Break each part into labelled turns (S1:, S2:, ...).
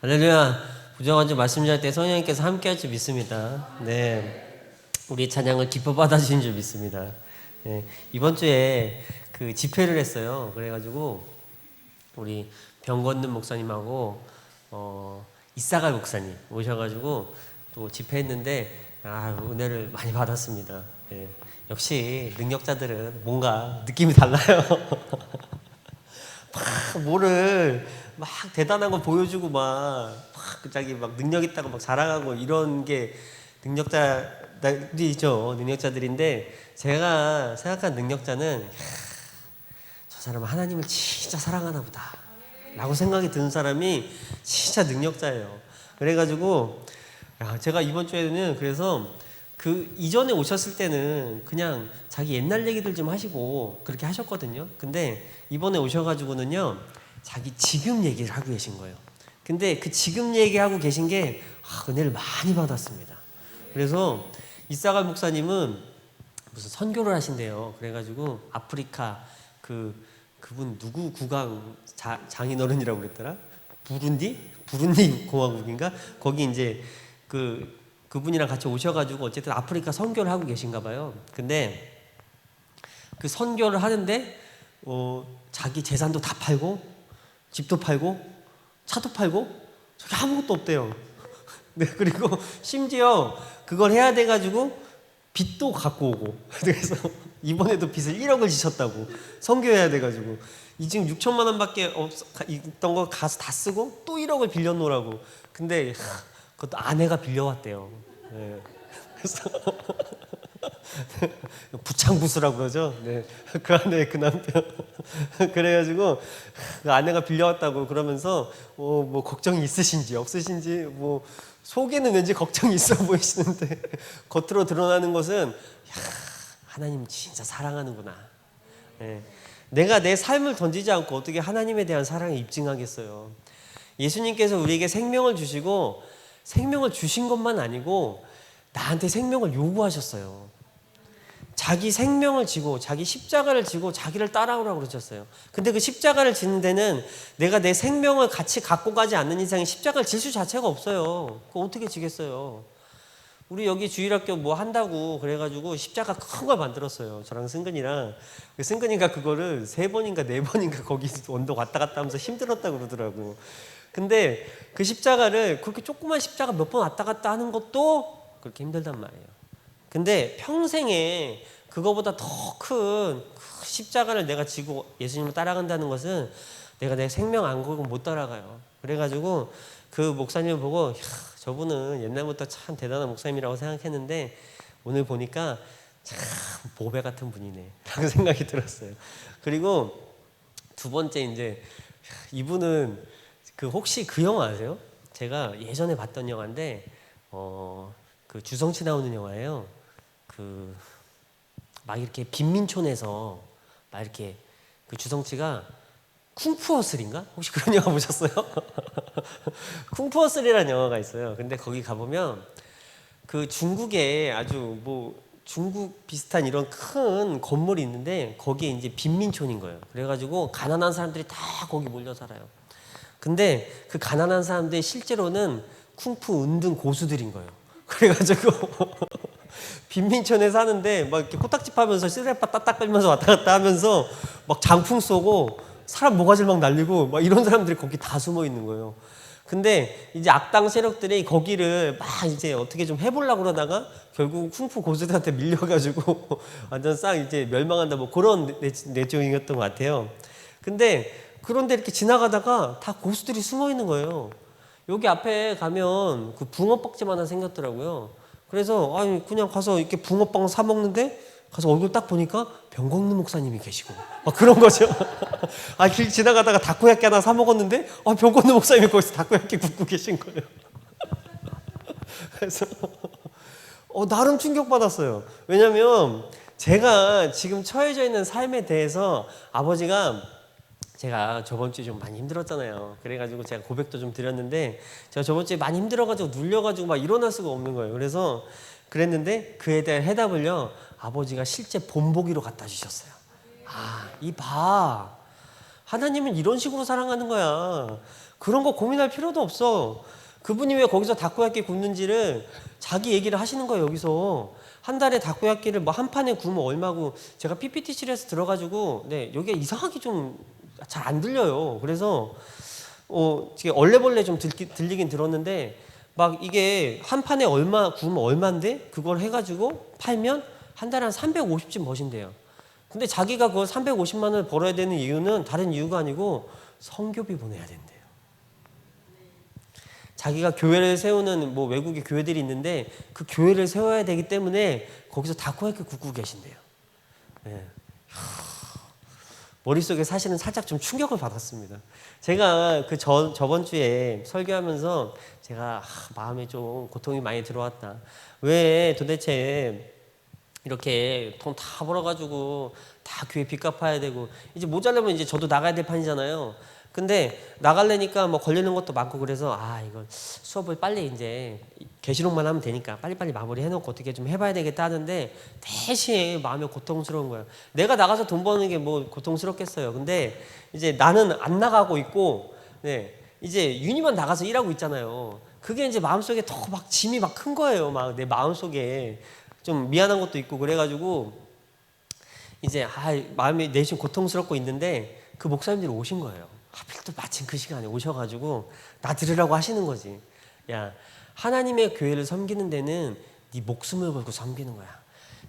S1: 할렐루야. 부정한 주 말씀 전할 때 성령님께서 함께할 줄 믿습니다. 네, 우리 찬양을 기뻐 받아주신 줄 믿습니다. 네, 이번 주에 그 집회를 했어요. 그래가지고 우리 병건는 목사님하고 이사갈 목사님 오셔가지고 또 집회했는데 은혜를 많이 받았습니다. 네, 역시 능력자들은 뭔가 느낌이 달라요. 막 뭐를 막 대단한 거 보여주고 막 자기 막 능력 있다고 막 자랑하고 이런 게 능력자들이죠. 능력자들인데 제가 생각한 능력자는 저 사람은 하나님을 진짜 사랑하나 보다 라고 생각이 드는 사람이 진짜 능력자예요. 그래가지고 제가 이번 주에는 그래서 그 이전에 오셨을 때는 그냥 자기 옛날 얘기들 좀 하시고 그렇게 하셨거든요. 근데 이번에 오셔가지고는요, 자기 지금 얘기를 하고 계신 거예요. 근데 그 지금 얘기하고 계신 게 은혜를 많이 받았습니다. 그래서 이사갈 목사님은 무슨 선교를 하신대요. 그래가지고 아프리카 그분 누구 국왕 장인어른이라고 그랬더라? 부룬디 공화국인가? 거기 이제 그분이랑 같이 오셔가지고 어쨌든 아프리카 선교를 하고 계신가 봐요. 근데 그 선교를 하는데 자기 재산도 다 팔고 집도 팔고 차도 팔고 저기 아무것도 없대요. 네, 그리고 심지어 그걸 해야 돼가지고 빚도 갖고 오고 그래서 이번에도 빚을 1억을 지셨다고 선교해야 돼가지고 이 지금 6천만 원밖에 있던 거 가서 다 쓰고 또 1억을 빌려놓으라고. 근데 그것도 아내가 빌려왔대요. 네. 그래서 부창부수라고 그러죠. 네. 그 아내 그 남편 그래가지고 그 아내가 빌려왔다고 그러면서 뭐 걱정이 있으신지 없으신지 뭐 속에는 왠지 걱정이 있어 보이시는데 겉으로 드러나는 것은 하나님 진짜 사랑하는구나. 네. 내가 내 삶을 던지지 않고 어떻게 하나님에 대한 사랑을 입증하겠어요. 예수님께서 우리에게 생명을 주시고 생명을 주신 것만 아니고 나한테 생명을 요구하셨어요. 자기 생명을 지고 자기 십자가를 지고 자기를 따라오라고 그러셨어요. 근데 그 십자가를 지는 데는 내가 내 생명을 같이 갖고 가지 않는 이상 십자가를 질 수 자체가 없어요. 그거 어떻게 지겠어요? 우리 여기 주일학교 뭐 한다고 그래가지고 십자가 큰 걸 만들었어요. 저랑 승근이랑. 승근이가 그거를 3번인가 4번인가 거기 언덕 왔다 갔다 하면서 힘들었다고 그러더라고. 근데 그 십자가를 그렇게 조그만 십자가 몇 번 왔다 갔다 하는 것도 그렇게 힘들단 말이에요. 근데 평생에 그거보다 더 큰 십자가를 내가 지고 예수님을 따라간다는 것은 내가 내 생명 안 걸고 못 따라가요. 그래가지고 그 목사님을 보고 저분은 옛날부터 참 대단한 목사님이라고 생각했는데 오늘 보니까 참 보배 같은 분이네 라는 생각이 들었어요. 그리고 두 번째 이제 이분은 혹시 그 영화 아세요? 제가 예전에 봤던 영화인데 그 주성치 나오는 영화예요. 막 이렇게 빈민촌에서 막 이렇게 그 주성치가 쿵푸어슬인가? 혹시 그런 영화 보셨어요? 쿵푸어슬이라는 영화가 있어요. 근데 거기 가보면 그 중국에 아주 뭐 중국 비슷한 이런 큰 건물이 있는데 거기에 이제 빈민촌인 거예요. 그래가지고 가난한 사람들이 다 거기 몰려 살아요. 근데 그 가난한 사람들이 실제로는 쿵푸 은등 고수들인 거예요. 그래가지고 빈민촌에 사는데 막 이렇게 코딱지 파면서 시레파 따딱 끌면서 왔다 갔다 하면서 막 장풍 쏘고 사람 모가지를 막 날리고 막 이런 사람들이 거기 다 숨어 있는 거예요. 근데 이제 악당 세력들이 거기를 막 이제 어떻게 좀 해보려고 그러다가 결국 쿵푸 고수들한테 밀려가지고 완전 싹 이제 멸망한다 뭐 그런 내용이었던 것 같아요. 근데 그런데 이렇게 지나가다가 다 고수들이 숨어 있는 거예요. 여기 앞에 가면 그 붕어빵집 하나 생겼더라고요. 그래서 그냥 가서 이렇게 붕어빵 사 먹는데 가서 얼굴 딱 보니까 병건는 목사님이 계시고 막 그런 거죠. 길 지나가다가 다코야끼 하나 사 먹었는데 병건는 목사님이 거기서 다코야끼 굽고 계신 거예요. 그래서 나름 충격받았어요. 왜냐면 제가 지금 처해져 있는 삶에 대해서 아버지가 제가 저번 주에 좀 많이 힘들었잖아요. 그래가지고 제가 고백도 좀 드렸는데 제가 저번 주에 많이 힘들어가지고 눌려가지고 막 일어날 수가 없는 거예요. 그래서 그랬는데 그에 대한 해답을요 아버지가 실제 본보기로 갖다 주셨어요. 이봐 하나님은 이런 식으로 사랑하는 거야. 그런 거 고민할 필요도 없어. 그분이 왜 거기서 다코야끼 굽는지를 자기 얘기를 하시는 거예요. 여기서 한 달에 다코야끼를 뭐 한 판에 구우면 얼마고, 제가 PPT실에서 들어가지고 여기가 이상하게 좀 잘 안 들려요. 그래서 이게 얼레벌레 좀 들리긴 들었는데, 막 이게 한 판에 얼마 구우면 얼마인데 그걸 해가지고 팔면 한 달에 한 350쯤 버신대요. 근데 자기가 그걸 350만 원을 벌어야 되는 이유는 다른 이유가 아니고 성교비 보내야 된대요. 자기가 교회를 세우는 뭐 외국의 교회들이 있는데 그 교회를 세워야 되기 때문에 거기서 다코야끼 굽고 계신대요. 네. 머릿속에 사실은 살짝 좀 충격을 받았습니다. 제가 저번 주에 설교하면서 제가 마음에 좀 고통이 많이 들어왔다. 왜 도대체 이렇게 돈 다 벌어가지고 다 교회 빚 갚아야 되고, 이제 모자라면 이제 저도 나가야 될 판이잖아요. 근데 나가려니까 뭐 걸리는 것도 많고, 그래서 이거 수업을 빨리 이제 계시록만 하면 되니까 빨리빨리 마무리 해놓고 어떻게 좀 해봐야 되겠다 하는데, 대신 마음이 고통스러운 거예요. 내가 나가서 돈 버는 게 뭐 고통스럽겠어요. 근데 이제 나는 안 나가고 있고, 이제 윤희만 나가서 일하고 있잖아요. 그게 이제 마음속에 더 막 짐이 막 큰 거예요. 막 내 마음속에 좀 미안한 것도 있고, 그래가지고 이제 마음이 내심 고통스럽고 있는데 그 목사님들이 오신 거예요. 하필 또 마침 그 시간에 오셔가지고 나 들으라고 하시는 거지. 야, 하나님의 교회를 섬기는 데는 네 목숨을 걸고 섬기는 거야.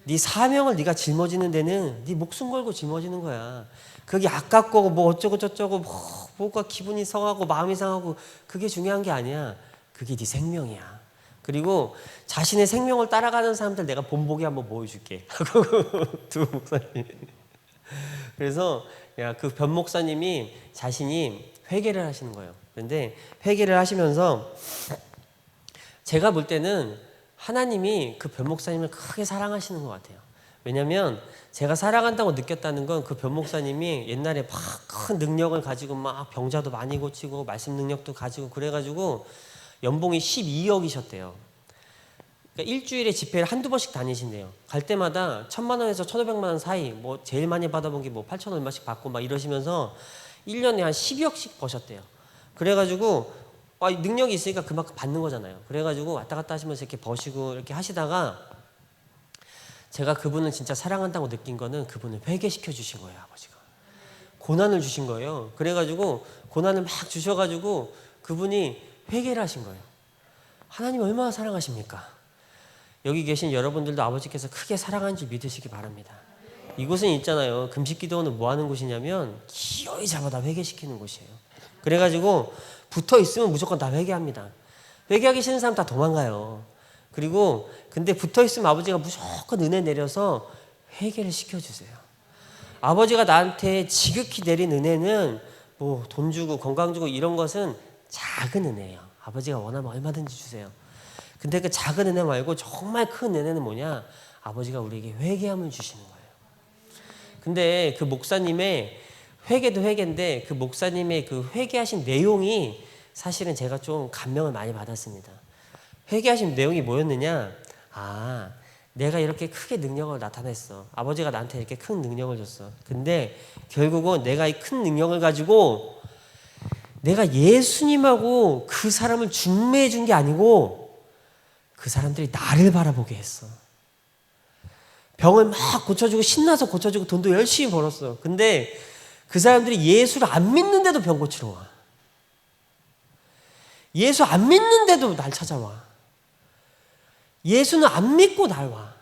S1: 네 사명을 네가 짊어지는 데는 네 목숨 걸고 짊어지는 거야. 그게 아깝고 뭐 어쩌고 저쩌고 뭐가 기분이 상하고 마음이 상하고 그게 중요한 게 아니야. 그게 네 생명이야. 그리고 자신의 생명을 따라가는 사람들 내가 본보기 한번 보여줄게. 두 목사님. 그래서 그 변 목사님이 자신이 회개를 하시는 거예요. 그런데 회개를 하시면서 제가 볼 때는 하나님이 그 변 목사님을 크게 사랑하시는 것 같아요. 왜냐하면 제가 사랑한다고 느꼈다는 건 그 변 목사님이 옛날에 막 큰 능력을 가지고 막 병자도 많이 고치고 말씀 능력도 가지고 그래가지고 연봉이 12억이셨대요. 그러니까 일주일에 집회를 한두 번씩 다니신대요. 갈 때마다 1,000만 원에서 1,500만 원 사이, 뭐 제일 많이 받아본 게 뭐 8,000 얼마씩 받고 막 이러시면서 1년에 한 12억씩 버셨대요. 그래가지고 능력이 있으니까 그만큼 받는 거잖아요. 그래가지고 왔다 갔다 하시면서 이렇게 버시고 이렇게 하시다가 제가 그분을 진짜 사랑한다고 느낀 거는 그분을 회개시켜 주신 거예요. 아버지가 고난을 주신 거예요. 그래가지고 고난을 막 주셔가지고 그분이 회개를 하신 거예요. 하나님 얼마나 사랑하십니까? 여기 계신 여러분들도 아버지께서 크게 사랑하는 줄 믿으시기 바랍니다. 이곳은 있잖아요. 금식기도원은 뭐 하는 곳이냐면 기어이 잡아다 회개시키는 곳이에요. 그래가지고 붙어 있으면 무조건 다 회개합니다. 회개하기 싫은 사람 다 도망가요. 그리고 근데 붙어 있으면 아버지가 무조건 은혜 내려서 회개를 시켜주세요. 아버지가 나한테 지극히 내린 은혜는 뭐 돈 주고 건강 주고 이런 것은 작은 은혜예요. 아버지가 원하면 얼마든지 주세요. 근데 그 작은 은혜 말고 정말 큰 은혜는 뭐냐? 아버지가 우리에게 회개함을 주시는 거예요. 근데 그 목사님의 회개도 회개인데 그 목사님의 그 회개하신 내용이 사실은 제가 좀 감명을 많이 받았습니다. 회개하신 내용이 뭐였느냐? 내가 이렇게 크게 능력을 나타냈어. 아버지가 나한테 이렇게 큰 능력을 줬어. 근데 결국은 내가 이 큰 능력을 가지고 내가 예수님하고 그 사람을 중매해 준 게 아니고 그 사람들이 나를 바라보게 했어. 병을 막 고쳐주고 신나서 고쳐주고 돈도 열심히 벌었어. 근데 그 사람들이 예수를 안 믿는데도 병 고치러 와. 예수 안 믿는데도 날 찾아와. 예수는 안 믿고 날 와.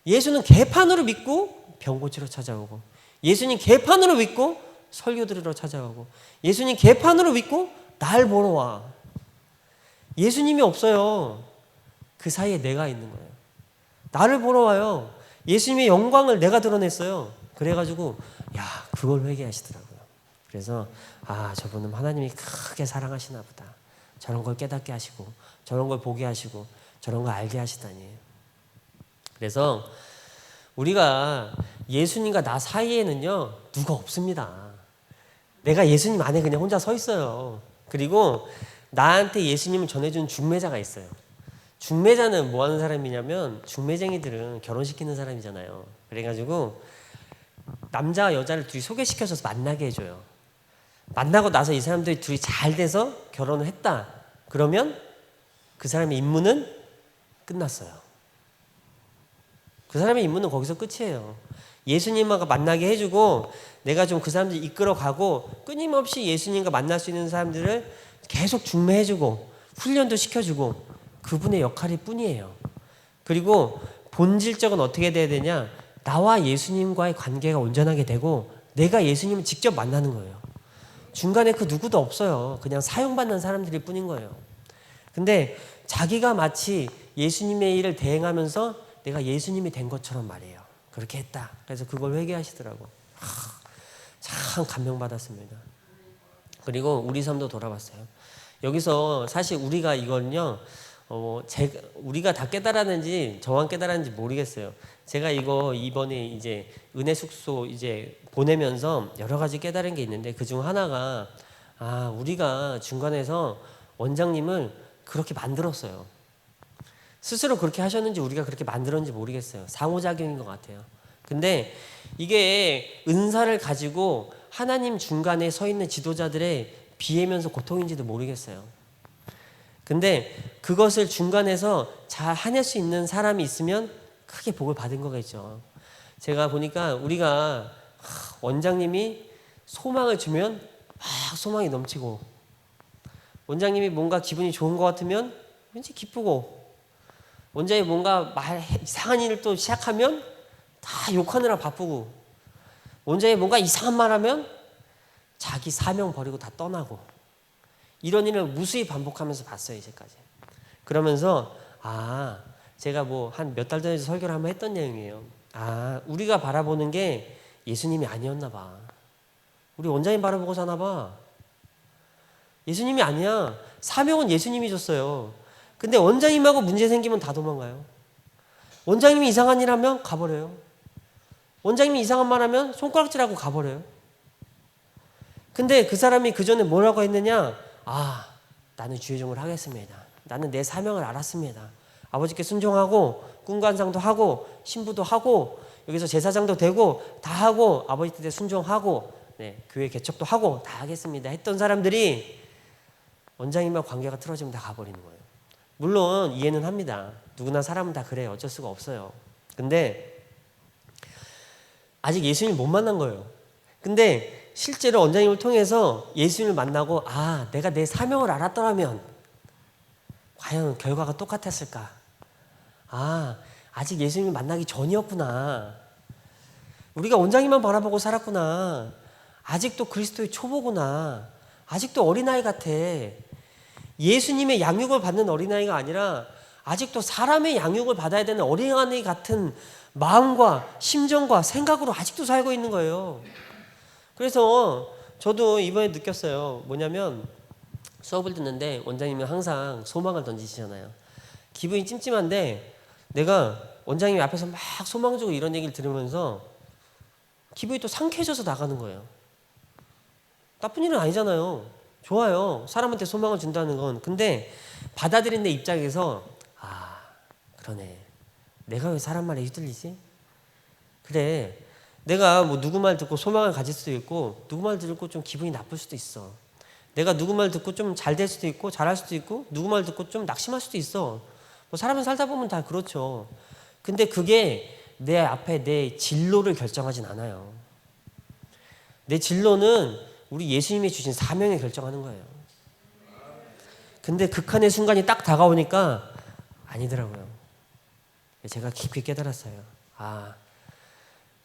S1: 예수는 개판으로 믿고 병 고치러 찾아오고, 예수님 개판으로 믿고 설교 들으러 찾아오고, 예수님 개판으로 믿고 날 보러 와. 예수님이 없어요. 그 사이에 내가 있는 거예요. 나를 보러 와요. 예수님의 영광을 내가 드러냈어요. 그래가지고 그걸 회개하시더라고요. 그래서 저분은 하나님이 크게 사랑하시나 보다. 저런 걸 깨닫게 하시고 저런 걸 보게 하시고 저런 걸 알게 하시다니. 그래서 우리가 예수님과 나 사이에는요 누가 없습니다. 내가 예수님 안에 그냥 혼자 서 있어요. 그리고 나한테 예수님을 전해준 중매자가 있어요. 중매자는 뭐 하는 사람이냐면, 중매쟁이들은 결혼시키는 사람이잖아요. 그래가지고 남자와 여자를 둘이 소개시켜줘서 만나게 해줘요. 만나고 나서 이 사람들이 둘이 잘 돼서 결혼을 했다. 그러면 그 사람의 임무는 끝났어요. 그 사람의 임무는 거기서 끝이에요. 예수님과 만나게 해주고 내가 좀 그 사람들 이끌어가고 끊임없이 예수님과 만날 수 있는 사람들을 계속 중매해주고 훈련도 시켜주고 그분의 역할일 뿐이에요. 그리고 본질적은 어떻게 돼야 되냐? 나와 예수님과의 관계가 온전하게 되고 내가 예수님을 직접 만나는 거예요. 중간에 그 누구도 없어요. 그냥 사용받는 사람들일 뿐인 거예요. 근데 자기가 마치 예수님의 일을 대행하면서 내가 예수님이 된 것처럼 말이에요. 그렇게 했다. 그래서 그걸 회개하시더라고. 참 감명받았습니다. 그리고 우리 삶도 돌아봤어요. 여기서 사실 우리가 이건요, 우리가 다 깨달았는지 저만 깨달았는지 모르겠어요. 제가 이거 이번에 이제 은혜 숙소 이제 보내면서 여러 가지 깨달은 게 있는데 그중 하나가 우리가 중간에서 원장님을 그렇게 만들었어요. 스스로 그렇게 하셨는지 우리가 그렇게 만들었는지 모르겠어요. 상호작용인 것 같아요. 근데 이게 은사를 가지고 하나님 중간에 서 있는 지도자들의 비애면서 고통인지도 모르겠어요. 근데 그것을 중간에서 잘 해낼 수 있는 사람이 있으면 크게 복을 받은 거겠죠. 제가 보니까 우리가 원장님이 소망을 주면 막 소망이 넘치고 원장님이 뭔가 기분이 좋은 것 같으면 왠지 기쁘고 원장님이 뭔가 이상한 일을 또 시작하면 다 욕하느라 바쁘고 원장님이 뭔가 이상한 말 하면 자기 사명 버리고 다 떠나고 이런 일을 무수히 반복하면서 봤어요. 이제까지. 그러면서 제가 뭐 한 몇 달 전에 설교를 한번 했던 내용이에요. 우리가 바라보는 게 예수님이 아니었나 봐. 우리 원장님 바라보고 사나 봐. 예수님이 아니야. 사명은 예수님이 줬어요. 근데 원장님하고 문제 생기면 다 도망가요. 원장님이 이상한 일 하면 가버려요. 원장님이 이상한 말 하면 손가락질하고 가버려요. 근데 그 사람이 그 전에 뭐라고 했느냐? 나는 주의종을 하겠습니다. 나는 내 사명을 알았습니다. 아버지께 순종하고 꿈관상도 하고 신부도 하고 여기서 제사장도 되고 다 하고 아버지 뜻에 순종하고 교회 개척도 하고 다 하겠습니다 했던 사람들이 원장님과 관계가 틀어지면 다 가버리는 거예요. 물론 이해는 합니다. 누구나 사람은 다 그래요. 어쩔 수가 없어요. 근데 아직 예수님을 못 만난 거예요. 근데 실제로 원장님을 통해서 예수님을 만나고 내가 내 사명을 알았더라면 과연 결과가 똑같았을까? 아직 예수님을 만나기 전이었구나. 우리가 원장님만 바라보고 살았구나. 아직도 그리스도의 초보구나. 아직도 어린아이 같아. 예수님의 양육을 받는 어린아이가 아니라 아직도 사람의 양육을 받아야 되는 어린아이 같은 마음과 심정과 생각으로 아직도 살고 있는 거예요. 그래서 저도 이번에 느꼈어요. 뭐냐면 수업을 듣는데 원장님은 항상 소망을 던지시잖아요. 기분이 찜찜한데 내가 원장님이 앞에서 막 소망 주고 이런 얘기를 들으면서 기분이 또 상쾌해져서 나가는 거예요. 나쁜 일은 아니잖아요. 좋아요. 사람한테 소망을 준다는 건. 근데 받아들인 내 입장에서 그러네. 내가 왜 사람 말에 휘둘리지? 그래. 내가 뭐 누구 말 듣고 소망을 가질 수도 있고 누구 말 듣고 좀 기분이 나쁠 수도 있어. 내가 누구 말 듣고 좀 잘 될 수도 있고 잘할 수도 있고 누구 말 듣고 좀 낙심할 수도 있어. 뭐 사람은 살다 보면 다 그렇죠. 근데 그게 내 앞에 내 진로를 결정하진 않아요. 내 진로는 우리 예수님이 주신 사명에 결정하는 거예요. 근데 극한의 순간이 딱 다가오니까 아니더라고요. 제가 깊이 깨달았어요.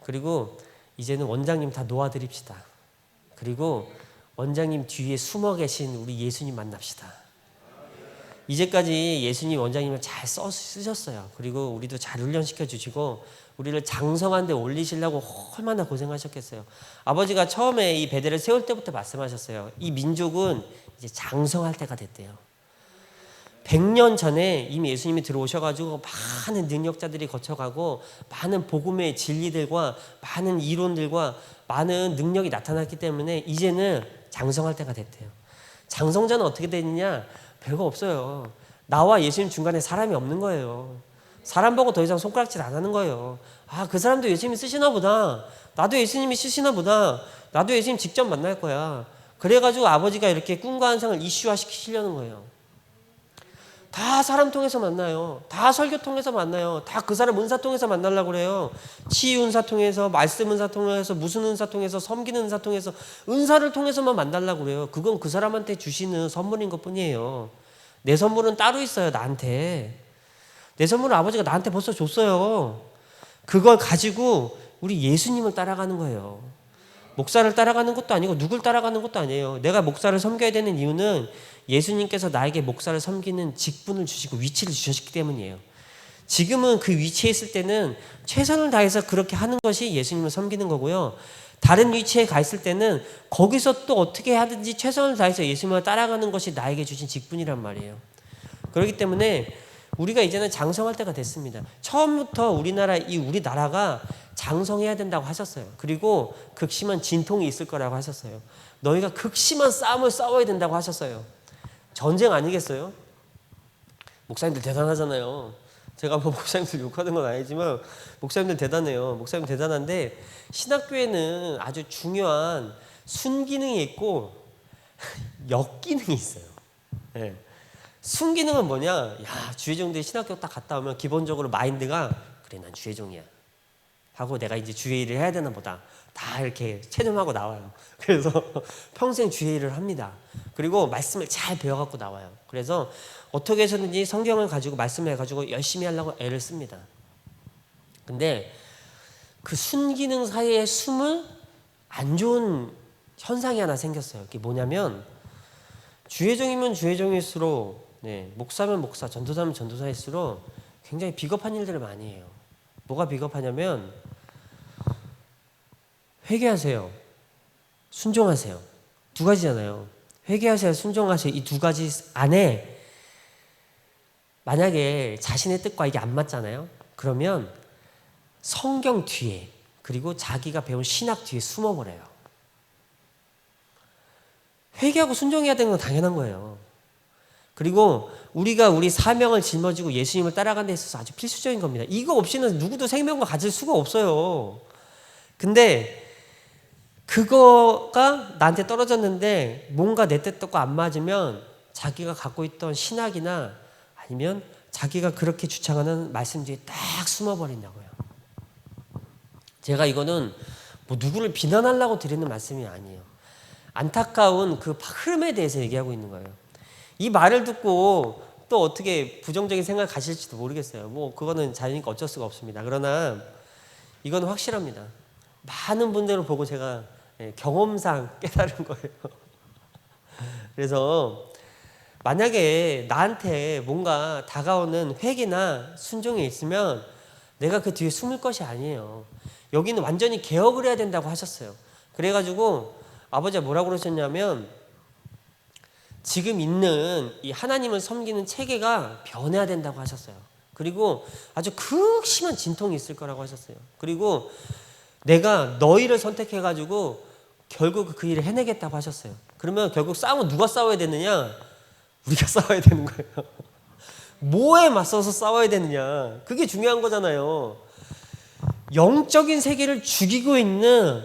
S1: 그리고 이제는 원장님 다 놓아드립시다. 그리고 원장님 뒤에 숨어 계신 우리 예수님 만납시다. 이제까지 예수님 원장님을 잘 쓰셨어요. 그리고 우리도 잘 훈련시켜 주시고 우리를 장성한 데 올리시려고 얼마나 고생하셨겠어요. 아버지가 처음에 이 베델을 세울 때부터 말씀하셨어요. 이 민족은 이제 장성할 때가 됐대요. 100년 전에 이미 예수님이 들어오셔가지고 많은 능력자들이 거쳐가고 많은 복음의 진리들과 많은 이론들과 많은 능력이 나타났기 때문에 이제는 장성할 때가 됐대요. 장성자는 어떻게 되느냐? 별거 없어요. 나와 예수님 중간에 사람이 없는 거예요. 사람 보고 더 이상 손가락질 안 하는 거예요. 그 사람도 예수님이 쓰시나 보다. 나도 예수님이 쓰시나 보다. 나도 예수님 직접 만날 거야. 그래가지고 아버지가 이렇게 꿈과 환상을 이슈화 시키시려는 거예요. 다 사람 통해서 만나요. 다 설교 통해서 만나요. 다 그 사람 은사 통해서 만나려고 그래요. 치유 은사 통해서, 말씀 은사 통해서, 무슨 은사 통해서, 섬기는 은사 통해서, 은사를 통해서만 만나려고 그래요. 그건 그 사람한테 주시는 선물인 것 뿐이에요. 내 선물은 따로 있어요, 나한테. 내 선물은 아버지가 나한테 벌써 줬어요. 그걸 가지고 우리 예수님을 따라가는 거예요. 목사를 따라가는 것도 아니고 누굴 따라가는 것도 아니에요. 내가 목사를 섬겨야 되는 이유는 예수님께서 나에게 목사를 섬기는 직분을 주시고 위치를 주셨기 때문이에요. 지금은 그 위치에 있을 때는 최선을 다해서 그렇게 하는 것이 예수님을 섬기는 거고요. 다른 위치에 가 있을 때는 거기서 또 어떻게 하든지 최선을 다해서 예수님을 따라가는 것이 나에게 주신 직분이란 말이에요. 그렇기 때문에 우리가 이제는 장성할 때가 됐습니다. 처음부터 우리나라가 장성해야 된다고 하셨어요. 그리고 극심한 진통이 있을 거라고 하셨어요. 너희가 극심한 싸움을 싸워야 된다고 하셨어요. 전쟁 아니겠어요? 목사님들 대단하잖아요. 제가 뭐 목사님들 욕하는 건 아니지만 목사님들 대단해요. 목사님들 대단한데 신학교에는 아주 중요한 순기능이 있고 역기능이 있어요. 네. 순기능은 뭐냐? 야, 주의종들이 신학교 딱 갔다 오면 기본적으로 마인드가 그래, 난 주의종이야 하고 내가 이제 주의 일을 해야 되나 보다. 다 이렇게 체념하고 나와요. 그래서 평생 주의 일을 합니다. 그리고 말씀을 잘 배워갖고 나와요. 그래서 어떻게 해서든지 성경을 가지고 말씀을 해가지고 열심히 하려고 애를 씁니다. 근데 그 순기능 사이에 숨을 안 좋은 현상이 하나 생겼어요. 그게 뭐냐면 주의종이면 주의종일수록 목사면 목사, 전도사면 전도사일수록 굉장히 비겁한 일들을 많이 해요. 뭐가 비겁하냐면 회개하세요. 순종하세요. 두 가지잖아요. 회개하세요. 순종하세요. 이 두 가지 안에 만약에 자신의 뜻과 이게 안 맞잖아요. 그러면 성경 뒤에 그리고 자기가 배운 신학 뒤에 숨어버려요. 회개하고 순종해야 되는 건 당연한 거예요. 그리고 우리가 우리 사명을 짊어지고 예수님을 따라가는 데 있어서 아주 필수적인 겁니다. 이거 없이는 누구도 생명과 가질 수가 없어요. 근데 그거가 나한테 떨어졌는데 뭔가 내 뜻과 안 맞으면 자기가 갖고 있던 신학이나 아니면 자기가 그렇게 주창하는 말씀 뒤에 딱 숨어버린다고요. 제가 이거는 뭐 누구를 비난하려고 드리는 말씀이 아니에요. 안타까운 그 흐름에 대해서 얘기하고 있는 거예요. 이 말을 듣고 또 어떻게 부정적인 생각 가실지도 모르겠어요. 뭐 그거는 자유니까 어쩔 수가 없습니다. 그러나 이건 확실합니다. 많은 분들을 보고 제가 경험상 깨달은 거예요. 그래서 만약에 나한테 뭔가 다가오는 회개나 순종이 있으면 내가 그 뒤에 숨을 것이 아니에요. 여기는 완전히 개혁을 해야 된다고 하셨어요. 그래가지고 아버지가 뭐라고 그러셨냐면 지금 있는 이 하나님을 섬기는 체계가 변해야 된다고 하셨어요. 그리고 아주 극심한 진통이 있을 거라고 하셨어요. 그리고 내가 너희를 선택해가지고 결국 그 일을 해내겠다고 하셨어요. 그러면 결국 싸움은 누가 싸워야 되느냐? 우리가 싸워야 되는 거예요. 뭐에 맞서서 싸워야 되느냐? 그게 중요한 거잖아요. 영적인 세계를 죽이고 있는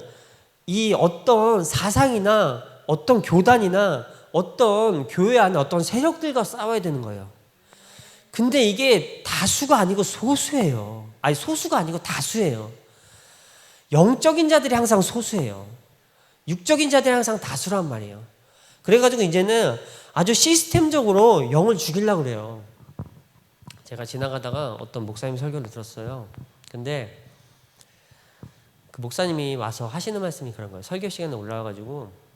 S1: 이 어떤 사상이나 어떤 교단이나 어떤 교회 안에 어떤 세력들과 싸워야 되는 거예요. 근데 이게 다수가 아니고 소수예요. 아니, 소수가 아니고 다수예요. 영적인 자들이 항상 소수예요. 육적인 자들이 항상 다수란 말이에요. 그래가지고 이제는 아주 시스템적으로 영을 죽이려고 그래요. 제가 지나가다가 어떤 목사님 설교를 들었어요. 근데 그 목사님이 와서 하시는 말씀이 그런 거예요. 설교 시간에 올라와가지고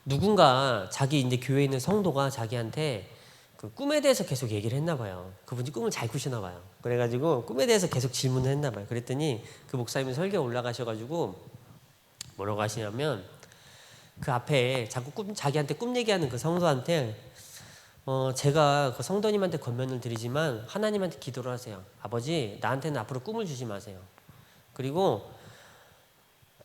S1: 누군가 자기 이제 교회에 있는 성도가 자기한테 그 꿈에 대해서 계속 얘기를 했나 봐요. 그분이 꿈을 잘 꾸시나 봐요. 그래가지고 꿈에 대해서 계속 질문을 했나 봐요. 그랬더니 그 목사님이 설교에 올라가셔가지고 뭐라고 하시냐면 그 앞에 자꾸 자기한테 꿈 얘기하는 그 성도한테 제가 그 성도님한테 권면을 드리지만 하나님한테 기도를 하세요. 아버지, 나한테는 앞으로 꿈을 주지 마세요. 그리고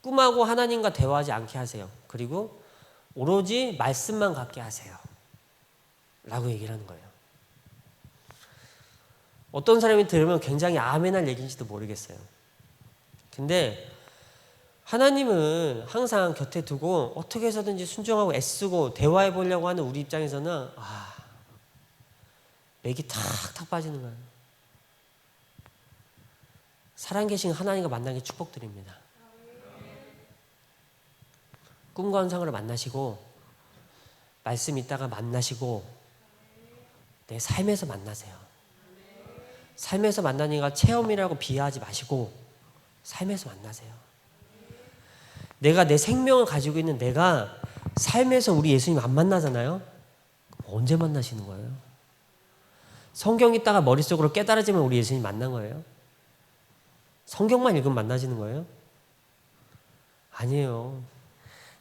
S1: 꿈하고 하나님과 대화하지 않게 하세요. 그리고 오로지 말씀만 갖게 하세요. 라고 얘기를 하는 거예요. 어떤 사람이 들으면 굉장히 아멘할 얘기인지도 모르겠어요. 근데 하나님은 항상 곁에 두고 어떻게 해서든지 순종하고 애쓰고 대화해 보려고 하는 우리 입장에서는 맥이 탁탁 빠지는 거예요. 살아계신 하나님과 만나기 축복드립니다. 꿈과 환상으로 만나시고 말씀 있다가 만나시고 내 삶에서 만나세요. 삶에서 만나니까 체험이라고 비하하지 마시고 삶에서 만나세요. 내가 내 생명을 가지고 있는 내가 삶에서 우리 예수님 안 만나잖아요. 언제 만나시는 거예요? 성경 읽다가 머릿속으로 깨달아지면 우리 예수님 만난 거예요? 성경만 읽으면 만나지는 거예요? 아니에요.